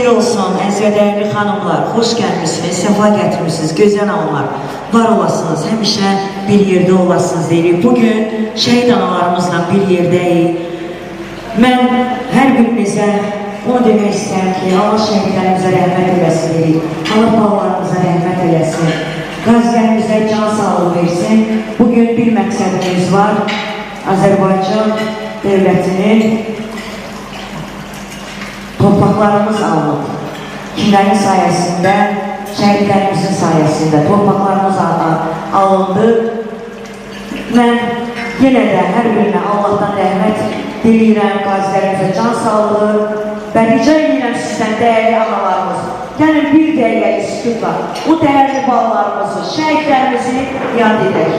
olsun, əziz dəyərli xanımlar, xoş gəlmişsiniz, səfa gətirmişsiniz, gözəl anlar, var olasınız, həmişə bir yerdə olasınız deyirik. Bugün şəhid analarımızla bir yerdəyik. Mən hər birinizə onu demək istəyirəm ki, Allah şəhidlərimizə rəhmət eləsin deyirik, Allah balalarımıza rəhmət eləsin, qazilərimizə can sağlığı versin. Bugün bir məqsədimiz var, Azərbaycan dövlətinin torpaqlarımız alınıb. Kimlərin sayəsində, şəhidlərimizin sayəsində torpaqlarımız alındı. Mən yenə də hər birinə Allahdan rəhmət diləyirəm, qazilərimizə can sağlığı və rica edirəm sizdən, dəyərli analarımız, gəlin bir dəqiqəli sükutla o dəyərli balalarımızı, şəhidlərimizi yad edək.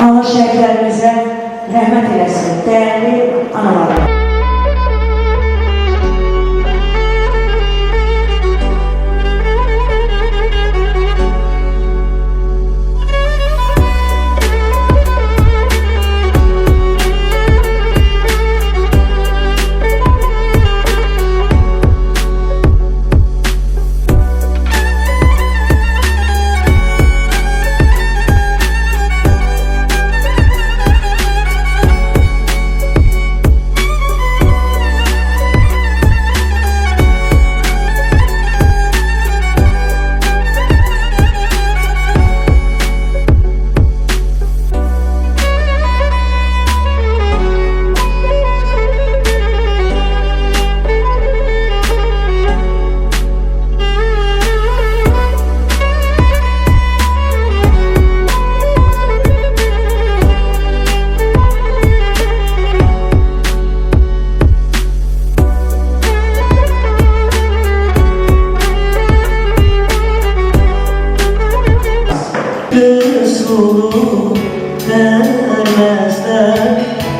Allah şəhidlərimizə rəhmət eləsin, dəyərli analarım. Resulü vermezler,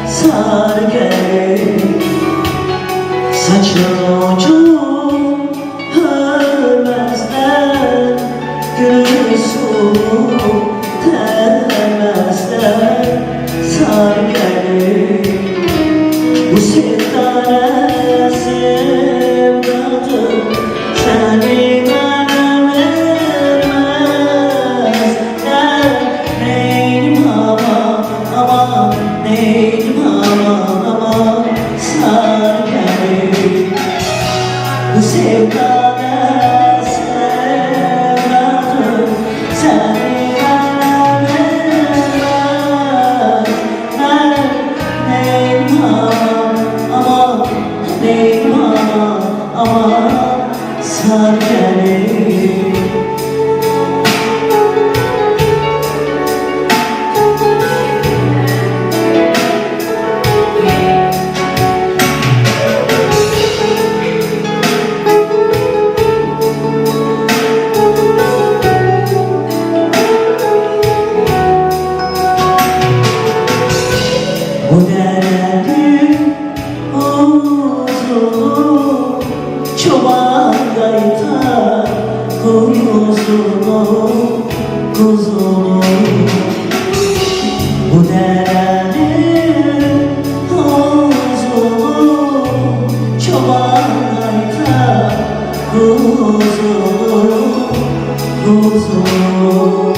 sar gelir saçın ucu hörmezler, Resulü vermezler, sar gelir bu sevdana sevdadır seni. Bu derenin uzun çoban gayta kuzunu Bu derenin uzun çoban gayta kuzunu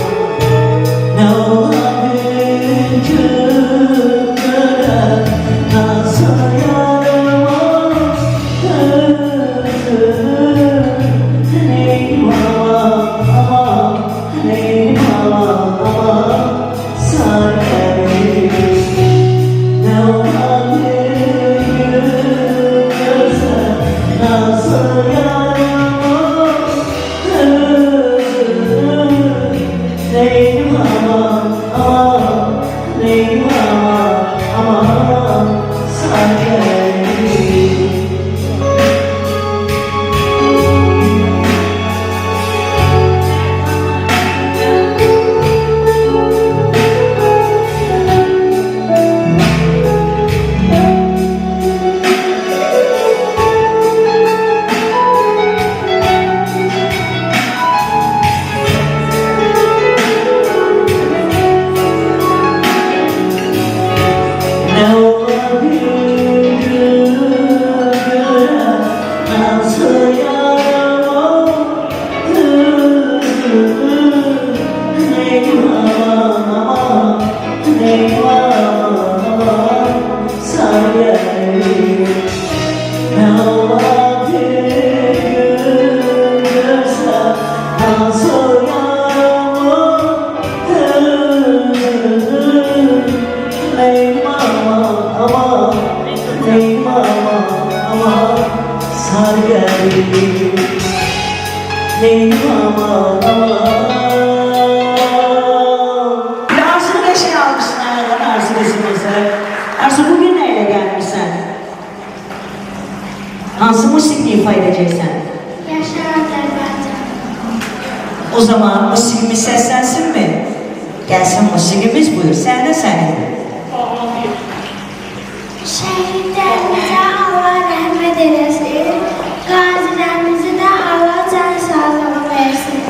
Ne olabilir nasıl yarıma neyim ama neyim ama sarkerim ne olabilir nasıl yarıma neyim ama neyim ama Bir Arzu ne şey almışsın ayağına Arzu kızımızı. Arzu bugün neyle gelmişsen? Hansı musikini ifa edeceksen? Yaşar Azerbaycan. O zaman musikimiz seslensin mi? Gelsin musikimiz buyur. Sen de senin. Şehitlerimize Allah rahmet eylesin. Gazilerimizi de Allah can sağlığı versin.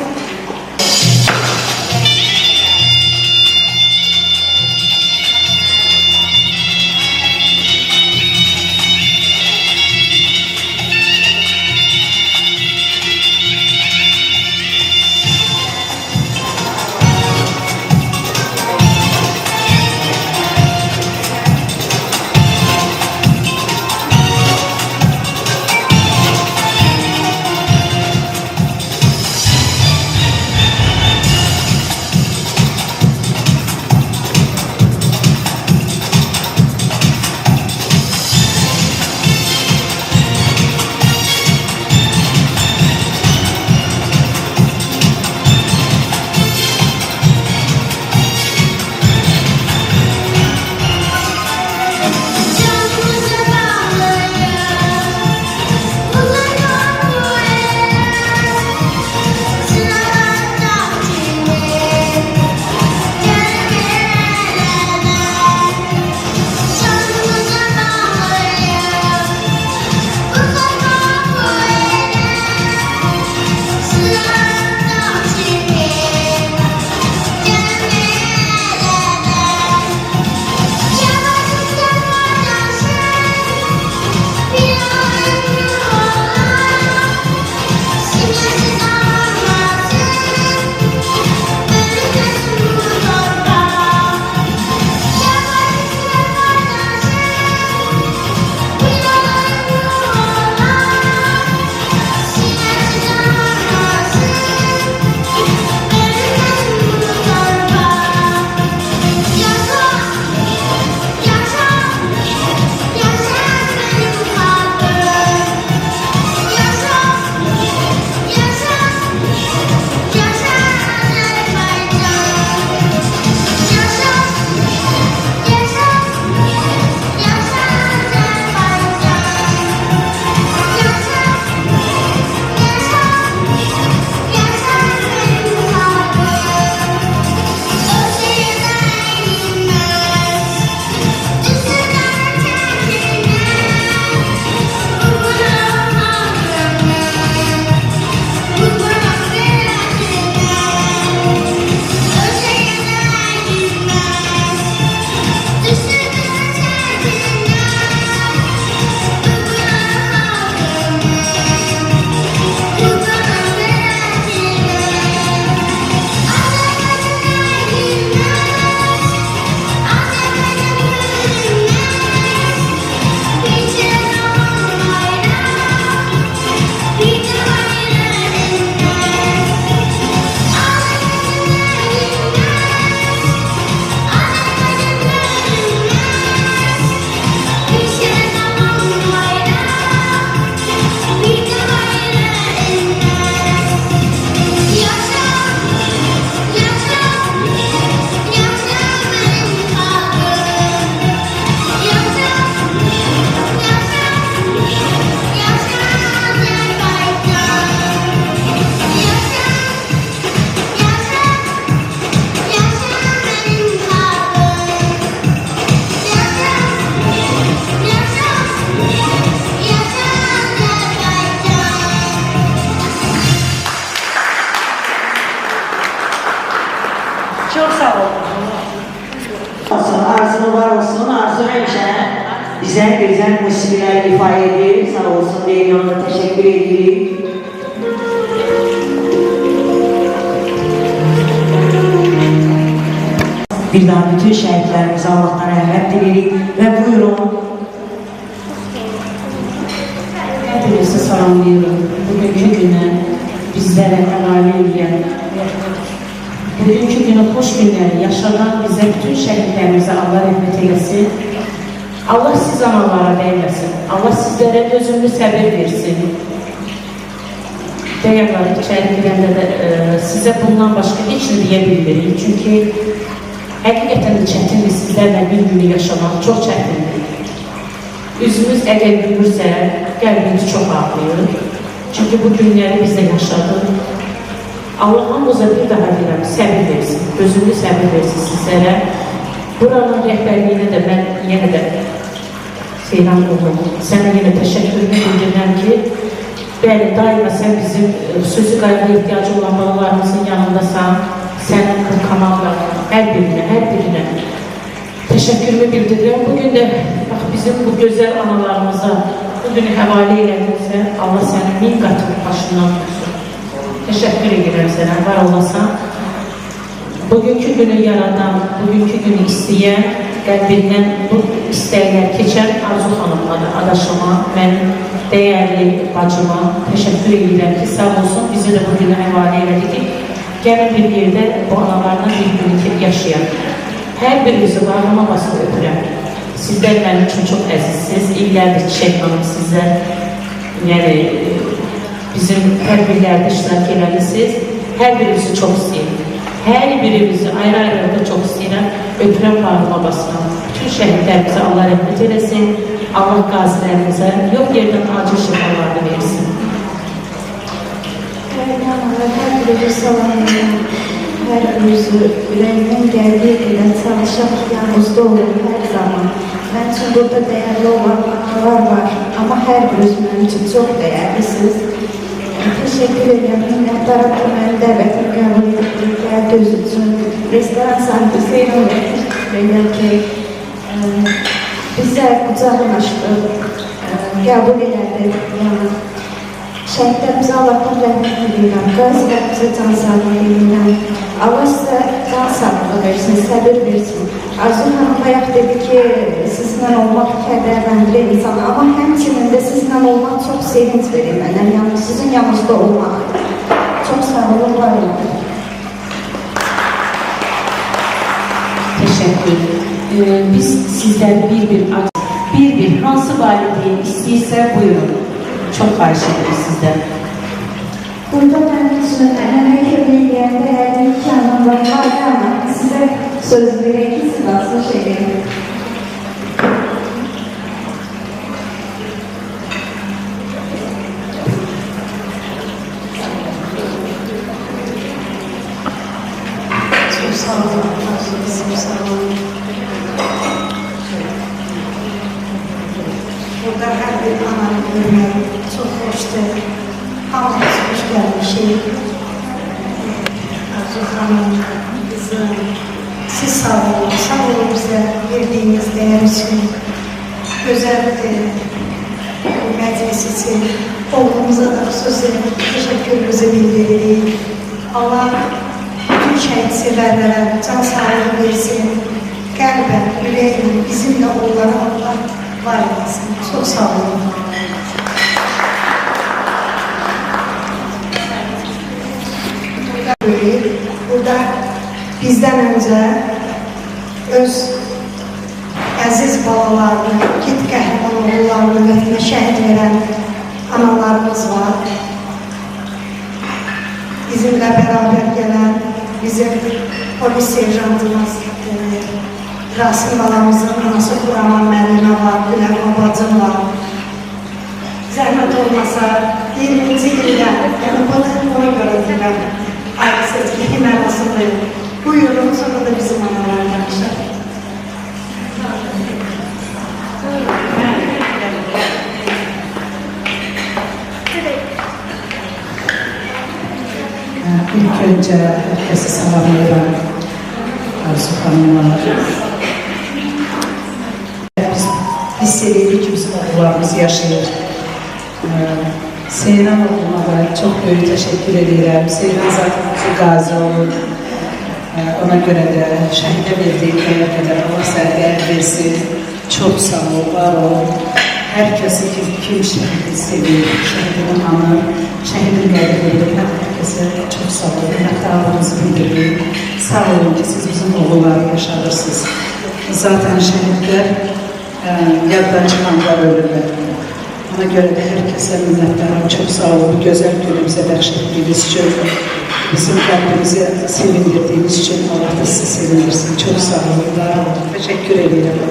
Olsun, Arzu var olsun. Arzu həmişə bizə gözəl musiqilər ifa edir. Sağ olsun deyil, ona təşəkkür edirik. Bir daha bütün şəhidlərimizə Allahdan rəhmət diləyirik və buyurun. Hepinizi salamlayıyorum. Bugünkü günü bizlere havale edən, bugünkü günü xoş günləri yaşanan bizə bütün şəhidlərimizə Allah rəhmət eləsin. Allah siz analara verməsin. Allah sizlərə özünlü səbir versin. Deyərlər, içəri girəndə də sizə bundan başqa heç nə deyə bilmirik. Çünki həqiqətən də çətindir sizlərlə bir günü yaşamaq, çox çətindir. Üzümüz əgər gülürsə, qəlbimiz çox ağlayır. Çünki bu günləri biz də yaşadıq. Allah hamımıza bir daha deyirəm, səbir versin, özünlü səbir versin sizlərə. Buranın rəhbərliyinə də mən yenə də Seyran oğlum, sənə yenə təşəkkürümü bildirirəm ki, bəli, daima sən bizim xüsusi qayğıya ihtiyacı olan balalarımızın yanındasan, sənin kanalda hər birinə təşəkkürümü bildirirəm. Bugün də bax, bizim bu gözəl analarımıza bugünü həvalə elədimsə, Allah sənin min qatını başından tutsun. Təşəkkür edirəm sənə, var olasan. Bugünkü günü yaradan, bugünkü günü istəyən, qəlbindən bu istəklər keçən Arzu xanımladır, adaşıma, mənim dəyərli bacıma təşəkkür edirəm ki, sağ olsun, bizi də bugünü həvalə elədi ki, gəlin bir yerdə bu analarla bir günü yaşayan. Hər birinizi bağlama basıb öpürəm. Sizlər mənim üçün çox əzizsiniz, illərdir Çiçək xanım sizə, yəni bizim tədbirlərdə iştirak eləmisiniz, hər birinizi çox istəyirəm. Hər birimizi ayrı-ayrı çox istəyirəm, öpürəm bağlama basıram. Bütün şəhidlərimizə Allah rəhmət eləsin, Allah qazilərimizə yox yerdən acil şəfalarını versin. Hər birinizi salamlayıram. Hər birinizi ürəyimdən gəldiyi qədər çalışaq, yanınızda olur hər zaman. Mənim üçün burada dəyərli olan analar var, amma hər biriniz mənim üçün çox dəyərlisiniz. Teşekkür ederim. Minnətdarım ki, mənim dəvətimi qəbul etdiyiniz göz üçün. Restoran sahibi Seyran verir ki, bizə qucağını açdı, qəbul elədi. Şəhidlərimizə Allahdan rəhmət edirəm, qazilərimizə can sağlığı edirəm. Allah sizə can sağlığı versin, səbir versin. Arzu xanım bayaq dedi ki, sizinlə olmaq kədərləndirir insan, amma həmçinin də sizinlə olmaq çox sevinç verir mənə, yəni sizin yanınızda olmaq. Çox sağ olun, var olun. Təşəkkür. Biz sizdən bir hansı valideyn istəyirsə buyurun. Çox xahiş edirik sizdən. Burada mənim üçün ənənə köməkləyen dəyərli iki anam var, amma sizə söz verək ki, siz asıl şeydir. Çok sağ olun, çok sağ olun. Burada hər bir ananı görmək çox xoşdur. Hamımız hoş gelmişik. Arzu Hanım, kızım, siz sağ olun bize verdiğiniz değer için. Özellikle bu meclis için oğlumuza da xüsusi teşekkürümüzü bildiririk. Allah bütün şehit severlere can sağlığı versin. Qəlbən, ürəklə bizimle onlara Allah var etsin. Çok sağ olun. Burada bizden önce öz əziz balalarını, git qəhrəman oğullarını vətənə şəhid verən analarımız var. Bizimle beraber gelen bizim polis serjantımız Rasim balamızın anası Quraman müəllimə var, Gülər babacım var. Zəhmət olmasa 20-ci ildə, yəni bunu ona görə deyirəm. Ayrısız ki, mənasını buyurun, sonra da bizim analar danışır. İlk önce herkese salamlayıram. Arzu Hanım'a, hiss edirik ki bizim oğullarımız yaşayır. Seyran oğluna da çok büyük teşekkür ederim. Seyran zaten bizi gazi olur. Ona göre de şəhide verdiği köyə qədər Allah sənə değer versin. Çok sağ ol, var ol. Herkesi kim şəhidi sevir, şəhidini anır, şəhidin qədir edir. Herkese çok sağ ol. Minnətdarlığımızı bildirir. Sağ olun ki siz bizim oğulları yaşadırsınız. Zaten şəhidlər yaddan çıxanlar ölürlər. Ona göre de herkese minnətdarım. Çok sağ olun. Bu güzel günümüze bəxş etdiyiniz için, bizim kalbimizi sevindirdiğiniz için Allah da sizi sevindirsin. Çok sağ olun. Var olun. Teşekkür ederim.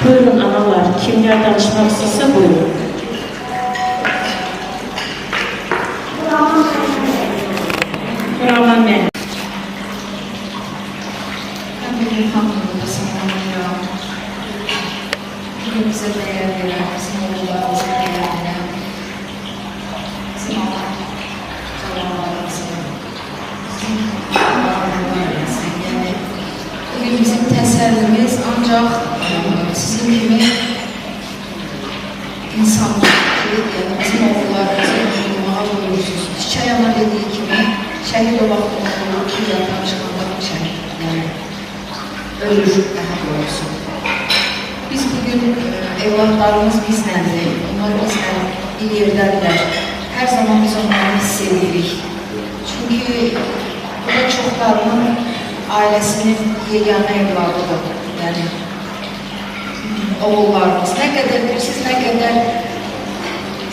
Buyurun analar, kimler danışmak istese buyurun. Buraman ben. Ben bugün hamdolada sananıyorum. Bugün bize değer veren, bizim oğullarımıza değer veren, bizim Allah cevablarımızı, bizim varlıklarımızı, yani bugün bizim təsəllimiz ancaq sizin gibi insanlar ki, yani bizim oğullarımızı öldürməyə buyurursunuz. Çiçək ana dediği kimi, şəhid o vaxt olur ki, yatan çıxanda şəhid, yəni ölür, daha doğrusu. Biz bugün evlatlarımız bizləndir, onlar bizlə bir yerdədirlər. Hər zaman biz onları hiss edirik. Çünki burada çoxlarının ailəsinin yeganə evladıdır. Yəni, oğullarımız. Nə qədər bilirsiniz, nə qədər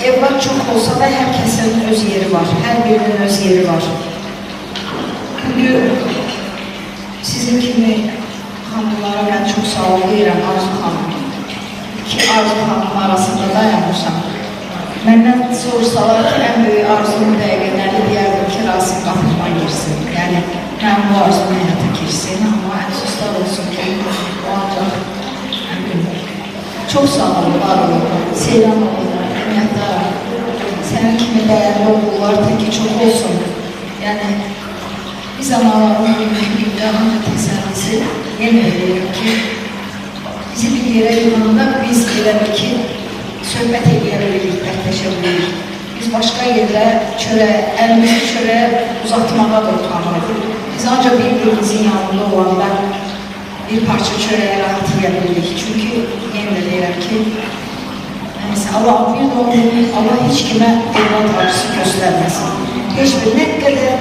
evlat çox olsa da hər kəsin öz yeri var. Hər birinin öz yeri var. Bugün sizin kimi xanımlara mən çox sağ ol deyirəm, Arzu xanım. İki Arzu xanım arasında dayanmışam. Məndən sorsalar ki, ən böyük arzum dəqiqə nəli deyərdim ki, Rasim qapıma girsin. Yəni, mən bu arzum həyata girsin. Amma əfsuslar olsun ki, o ancaq çok sağ olun, var olun. Seyran oğullar, minnətdaram. Sənin kimi dəyərli oğullar təki çox olsun. Yəni, biz analarının günlükdə ancaq təsəllisi yenə edirik ki, bizi bir yerə yığanda biz elə bir ki, söhbət edə bilirik, dərdləşə bilirik. Biz başqa yerdə əlimizi çörəyə uzatmağa da utanırıq. Biz ancaq bir-birimizin yanında olanda bir parça çöreğe rahat yiyebildik. Çünkü yemin ederim ki Allah bir de onu Allah hiç kime evlat arzusu göstermesin. Hiçbir ne kadar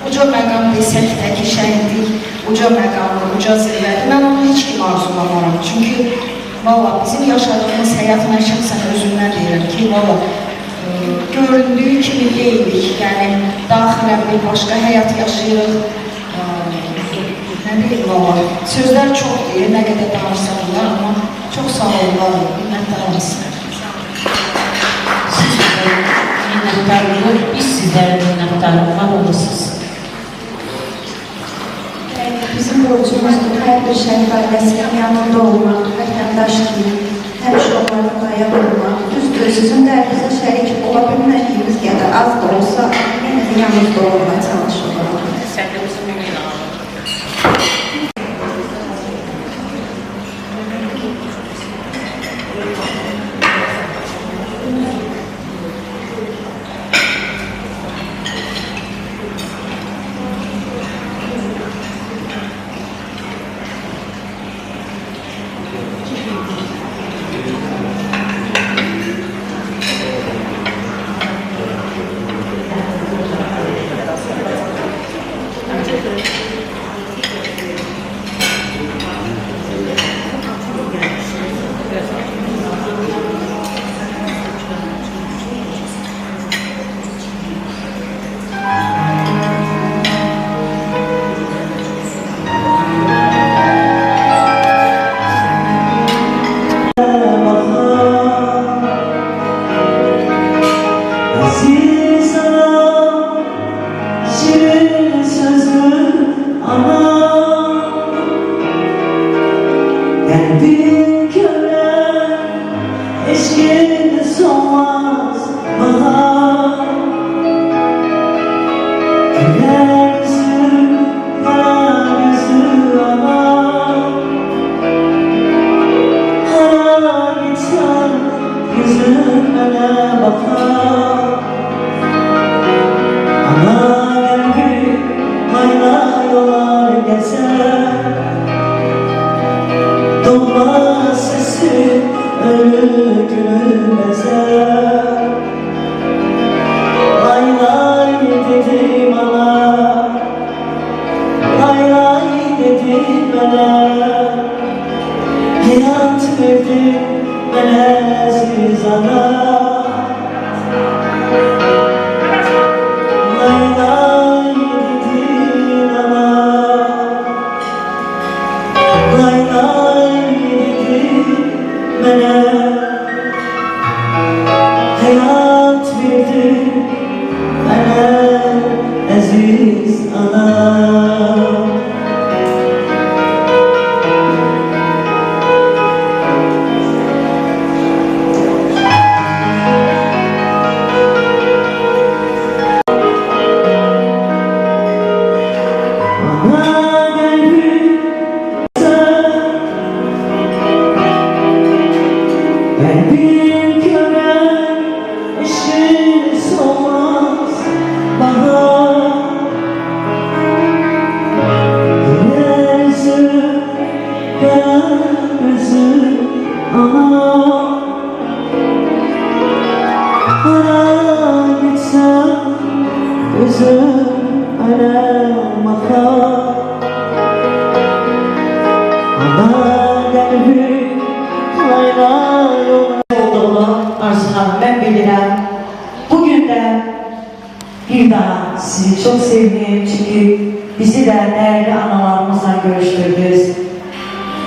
uca məqam desək də ki, şəhidlik, uca məqamlı, uca zirvədir. Mən onu heç kim arzulamaram. Çünki valla bizim yaşadığımız həyat mən şəxsən özümdən deyirəm ki, valla göründüğü kimi deyilik. Yəni, daxilən bir başqa həyat yaşayırıq. Ne diyeyim valla, sözler çok değil, ne kadar danışsalar ama çok sağ olun, var olun, minnətdarım sizler. Sizler minnettarlığı, biz sizlere minnettarlıklar olursunuz. Bizim borcumuzdur, her bir şəhid ailəsinin yanında olmaq, vətəndaş kimi, həmişə onların dayan olmaq. Düzdür, sizin dərdinizə şərik ola bilmədiyimiz qədər az da olsa, yenə də yanınızda olmaya çalışırlar. Sen de bizim mümin alalım. gözüm bana bakar. Ana geldi mayla yollar gezer. Dolma sesi ölü gülü bezer. Lay lay dedim ana, lay lay dedim bana. Hayat verdi bana aziz ana. Lay lay dedin ana, lay lay dedin bana. Hayat verdi bana aziz ana. Kalbim gören ışığı solmaz bahar. Gözüm, gözüm ama ara gitsem gözüm aramaka. Ama kalbim olduğunu Arzu Hanım ben bilirəm. Bugün de bir daha sizi çok sevdim çünkü bizi de değerli analarımızla görüştürdünüz.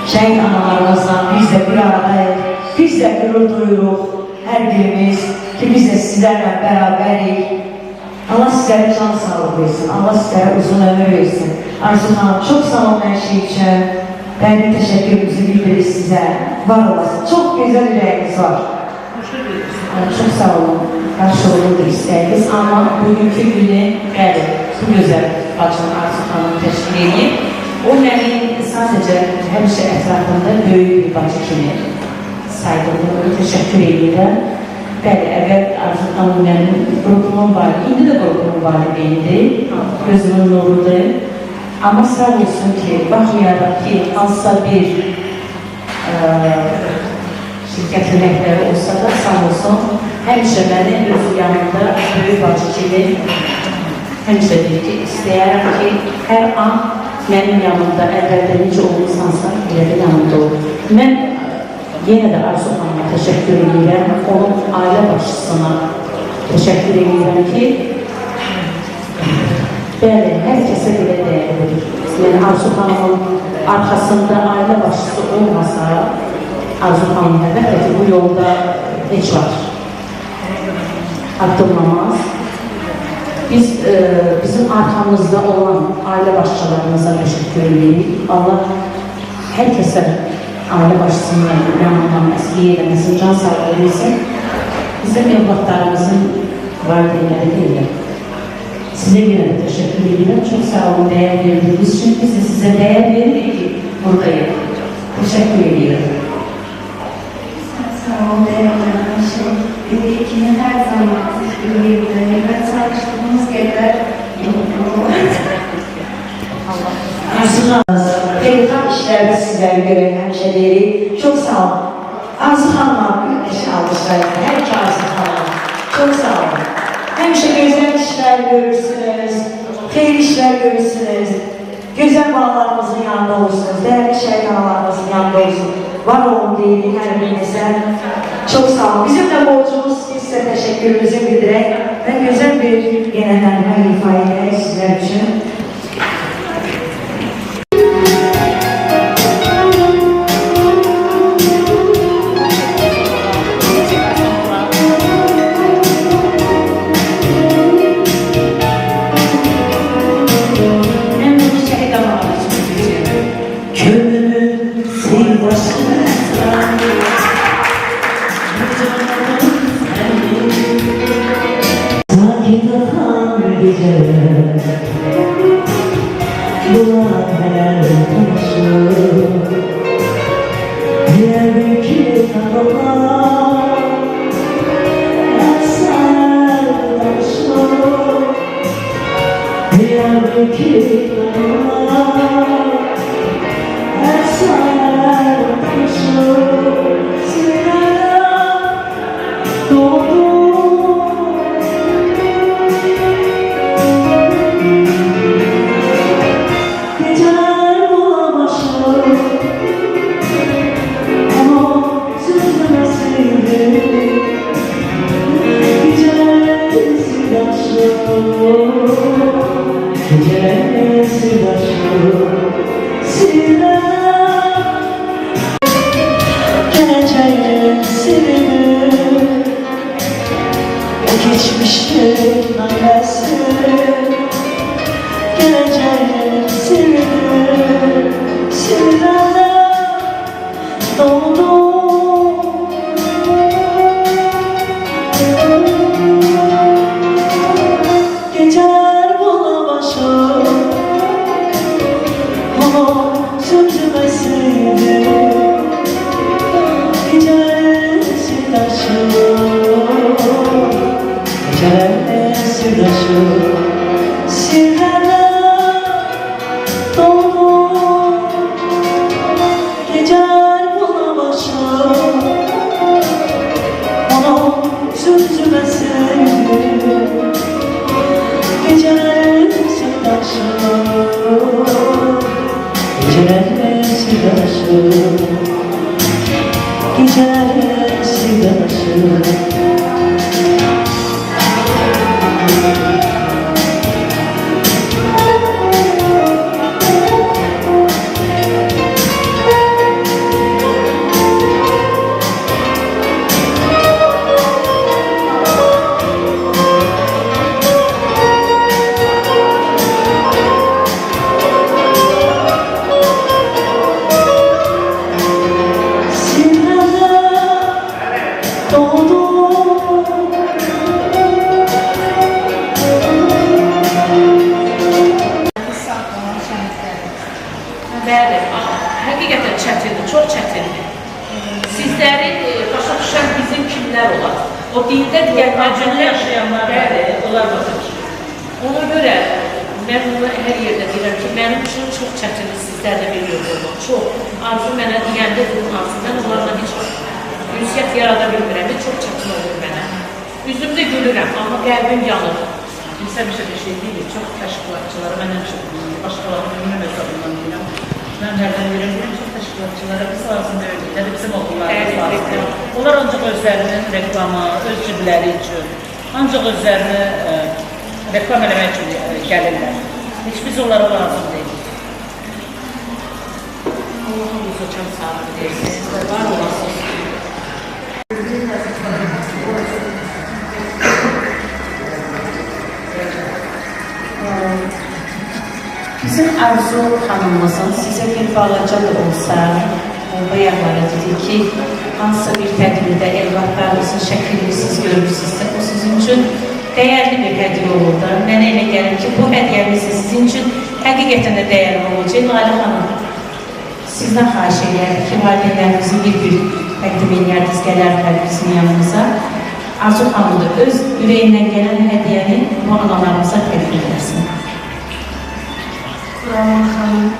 Şehit analarımızla biz de bir aradayız. Biz de gurur duyuruq her birimiz ki biz de sizlerle beraberik. Allah sizlere can sağlık versin. Allah sizlere uzun ömür versin. Arzu Hanım çok sağ olun her şey için. Ben de teşekkürümüzü bildiririz size. Var olasın. Çok güzel yüreğiniz var. Çok sağ olun. Karşılığını isteriz ama bugünkü günü bəli, bu gözəl bacım Arzu xanım təşkil edib. O məni sadəcə həmişə ətrafında böyük bir bacı kimi saydığını təşəkkür edirəm. Bəli, əvvəl Arzu xanım mənim qrupumun var, indi də qrupumun valideynidir, gözümün nurudur. Amma sağ olsun ki, baxmayaraq ki, hansısa bir gətirməkləri olsa da sağ olsun, həmişə məni öz yanında böyük bacı kimi həmişə deyir ki, istəyərəm ki, hər an mənim yanımda əvvəldə necə olursansa, elə də yanımda olur. Mən yenə də Arzu xanıma təşəkkür edirəm, onun ailə başçısına təşəkkür edirəm ki, bəli, hər kəsə belə dəyərlidir. Yəni, Arzu xanımın arxasında ailə başçısı olmasa, Arzu xanım əlbəttə ki, bu yolda heç var. Addımlamaz. Bizim arxamızda olan ailə başçılarımıza təşəkkür edirik. Allah hər kəsə ailə başçısının yanından əsliyə eləməsin, can sağlığı versin. Bizim evlatlarımızın valideynləri deyirlər. Sizə yenə də təşəkkür edirəm. Çox sağ olun, dəyər verdiğiniz için. Biz de sizə dəyər veririk ki, buradayım. Təşəkkür edirəm. Sağ olun, değerli arkadaşlar. Ülkenin her zaman birliğinde ve çalıştığımız yerler Arzu Hanım, Pelikan işlerde sizleri gören hemşehrileri çok sağ olun. Arzu Hanım'a bir eşi almışlar. Her iki Arzu Hanım. Çok sağ olun. Hemşe güzel işler görürsünüz, hayır işler görürsünüz. Güzel bağlarımızın yanında olursunuz, değerli şeytanlarımızın yanında olursunuz. Var olun diyelim her birinize. Çok sağ olun. Bizim de borcumuz size teşekkürümüzü bildirerek ve güzel bir yeniden ifade sizler için. Sanki daha gece Geçmiştin annesi, geleceğin sivri, sivillerle doldu. Geçer bulamazım, onu sözümeseydi, geçer silahşım. Gecelerle sırdaşım, sirlerle doldu. Geceler bulamazım, onu sözüme sevdim. Gecelerle sırdaşım, gecelerle sırdaşım, gecelerle sırdaşım. Bəli, həqiqətən çətindir, çox çətindir. Sizləri başa düşən bizim kimlər olar? O dində digərlərcəndə yaşayanlar, bəli, onlar başa düşür. Ona görə mən bunu hər yerdə deyirəm ki, mənim üçün çox çətindir sizlərlə bir yerdə olmaq. Çox. Arzu mənə deyəndə bunun arzu, mən onlarla heç ünsiyyət yarada bilmirəm, çox çətin olur mənə. Üzümdə gülürəm, amma qəlbim yanır. Bilsəm bir şey deyil, çox təşkilatçıları, mən həmişə başqalarının ümumi hesabından deyirəm. Mən hərdən verirəm, çox təşkilatçılara biz lazım deyil, nə də bizim oğullarımız lazım. Onlar ancaq özlərinin reklamı, öz cibləri üçün, ancaq özlərini reklam eləmək üçün gəlirlər. Heç biz onlara lazım deyil. Allah'ımıza çok sağlık deyirsiniz, var olasınız. Bizim Arzu xanımımızın sizə bir balaca da olsa, bayaqlara dedi ki, hansısa bir tədbirdə evlatlarınızın şəklini siz görürsünüzsə, o sizin üçün dəyərli bir hədiyyə olur da. Mənə elə gəlir ki, bu hədiyyəmiz sizin üçün həqiqətən də dəyərli olacaq. Lalə xanım, sizdən xahiş edərdik ki, valideynlərinizi bir təqdim edərdiniz, gələrlər bizim yanımıza. Arzu xanım da öz ürəyindən gələn hədiyyəni bu analarımıza təqdim edərsin. Rahman Hanım.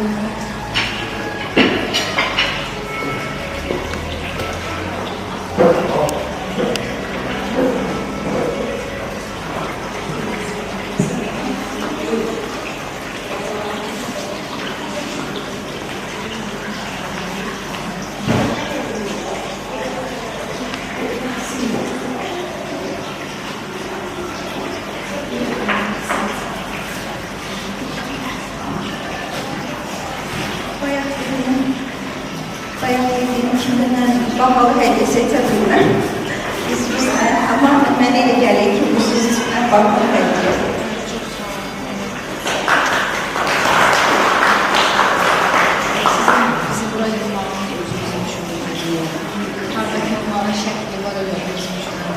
Babalı hediyesi tadında üstüne ama ben ele gerek ki bu siz üstüne babalı hediye. Bizi buraya yollarının özümüzün düşündüğü yukarıdaki onların şekli var öyle bizim düşündüğü.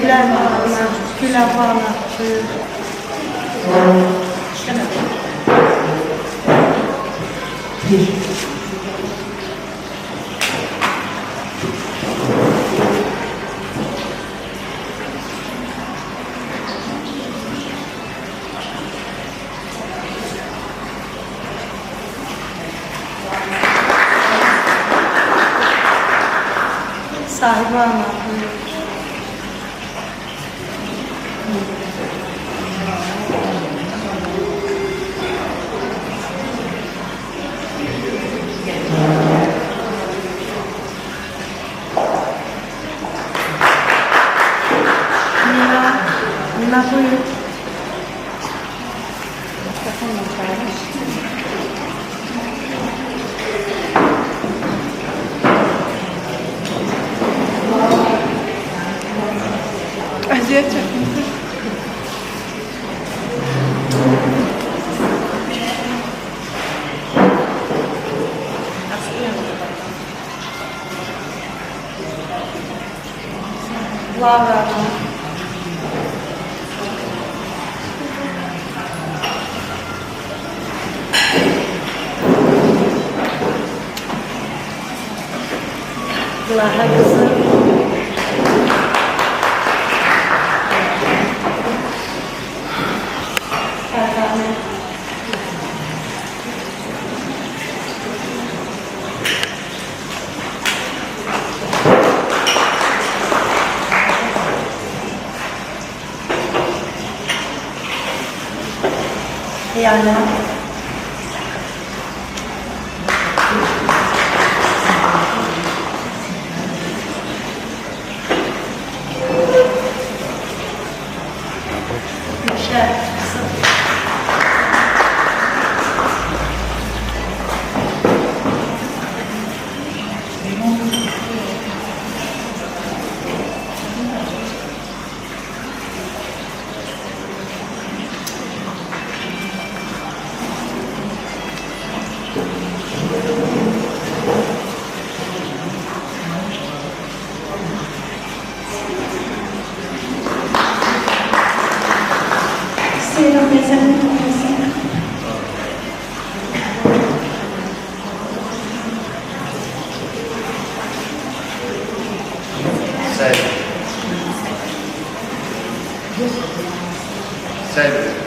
Güler bağlar, güler bağlar. Sahibi ana. Nina buyur. Aziyet çekmiştir. Laura. Laha kızım. Yani istiyorum mesela. Sevdim.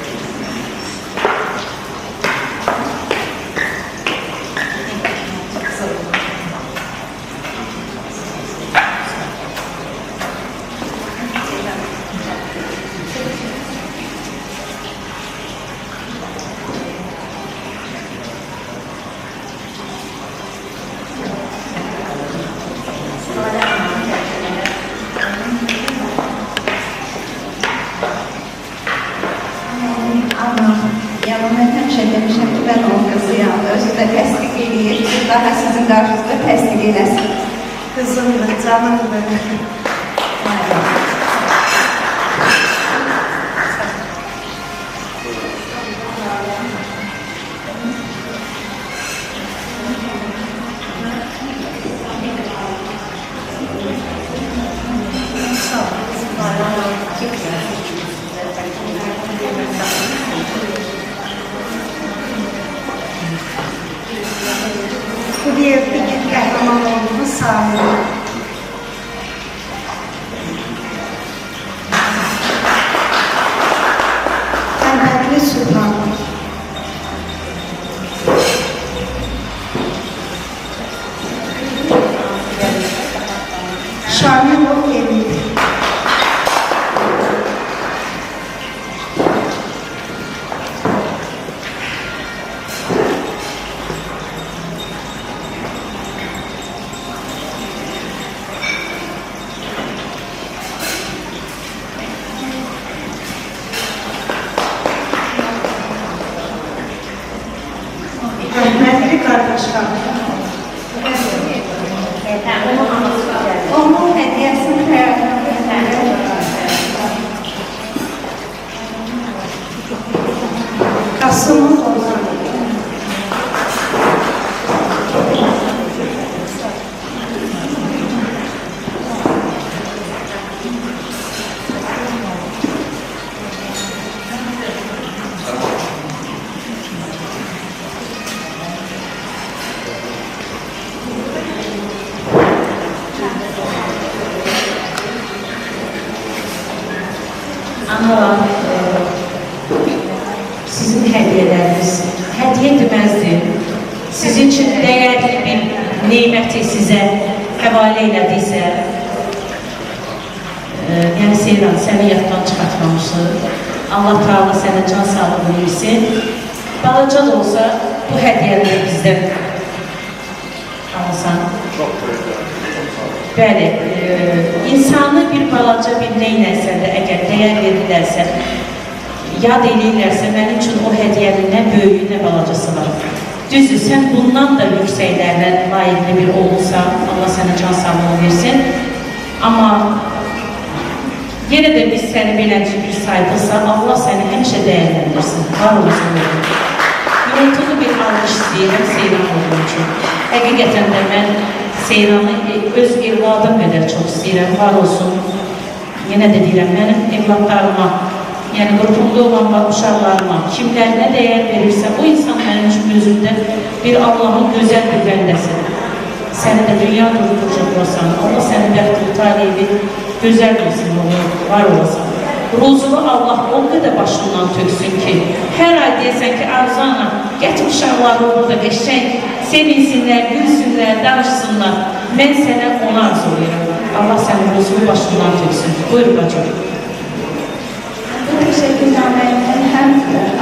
Ama yani ben həmişə demişəm ki, ben onun kızıyam. Özü de təsdiq edir. Daha sizin qarşınızda təsdiq eləsin. Kızımdır, canımdır benim. Bu diye bir kahraman olduğunu sağlıyor. Kaymaklı Sultan. Şamil Okyevi. Rahmetli kardeşler. Onun hediyesini xəyalına Kasım'ın Ozan. Ama sizin hediyeleriniz, hediye demezdim. Sizin için değerli bir nimeti size havale eylədiysə, Yəni Seyran, səni yaddan çıxartmamışıq. Allah Teala sənə can sağlığı versin. Balaca da olsa bu hədiyyələri bizdən alsan. Bəli, insanı bir balaca bir neynəsə də, əgər dəyər verirlərsə, yad eləyirlərsə, mənim üçün o hədiyyənin nə böyüyü, nə balacası var. Düzdür, sən bundan da yüksəklərlə layiqli bir olursa, Allah sənə can sağlığı versin. Amma yenə də biz səni beləcə bir saydıqsa, Allah səni həmişə dəyərləndirsin. Var olsun. Gürültülü bir alış istəyirəm Seyran olduğu üçün. Həqiqətən də mən Seyranı öz evladım qədər çox istəyirəm. Var olsun. Yenə də deyirəm, mənim evladlarıma, yəni qrupumda olan uşaqlarıma, kimlərinə dəyər verirsə, o insan mənim üçün özümdə bir Allahın gözəl bir bəndəsidir. Səni də dünya durursan, Allah səni bəxtli talebi gözəl olsun, var olasın. Ruzunu Allah o qədər başından töksün ki, hər ay deyəsən ki, Arzana, gətir uşaqları burada qəşəng, sevinsinlər, gülsünlər, danışsınlar. Mən sənə onu arzulayıram. Allah sənin ruzunu başından töksün. Buyur bacım. Bu təşəkkürnamənin həm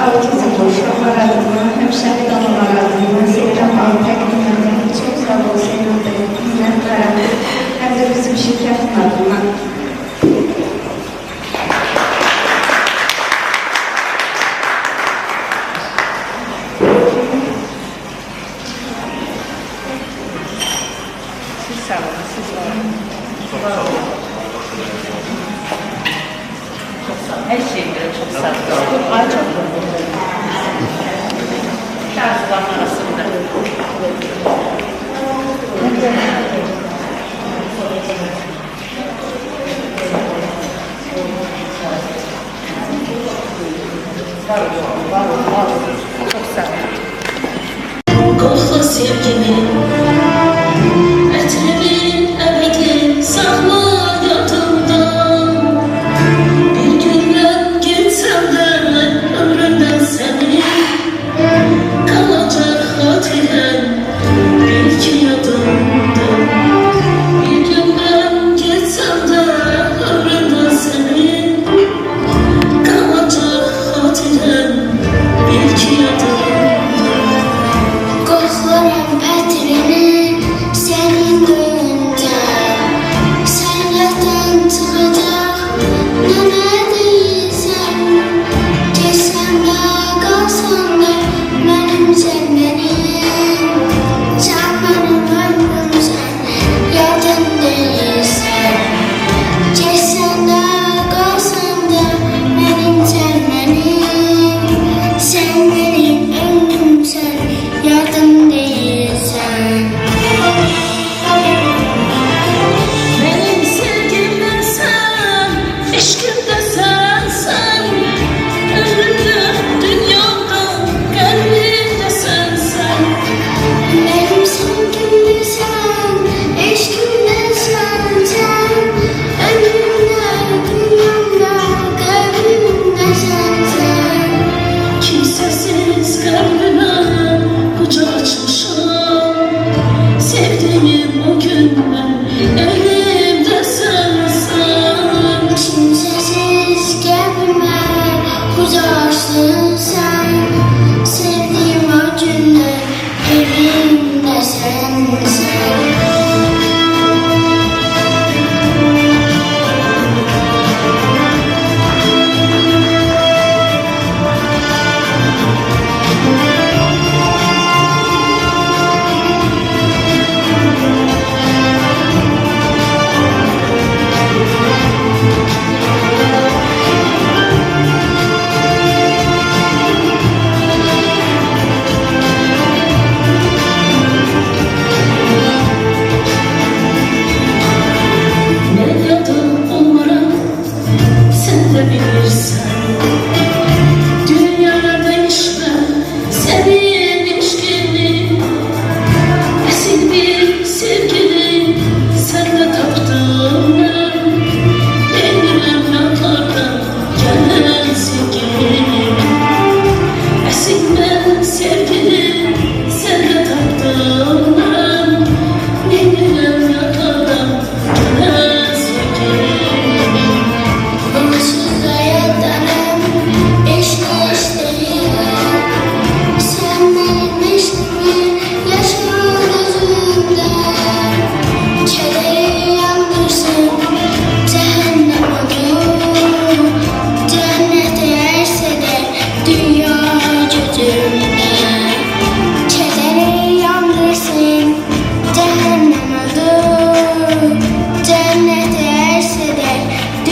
autizmli uşaqlar adına, həm şəhid analar adına Seyran Hanım təqdim edirəm. Çox sağ ol Seyran bəy, minnətdarım. Həm də bizim şirkətin adına. Siz sağ olun, siz var olun. Her şeye göre çok sağ olun. Ay çok mutluyum. Arzuların arasında. Var olun. Çok sağ olun. Kokla sevgimi, etlerin emekli sakla yatımdan. Bir gün ben gitsem de ömrümden seni kalacak hatiren belki yadımda. Bir gün ben gitsem de ömrümden seni kalacak hatiren belki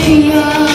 dünya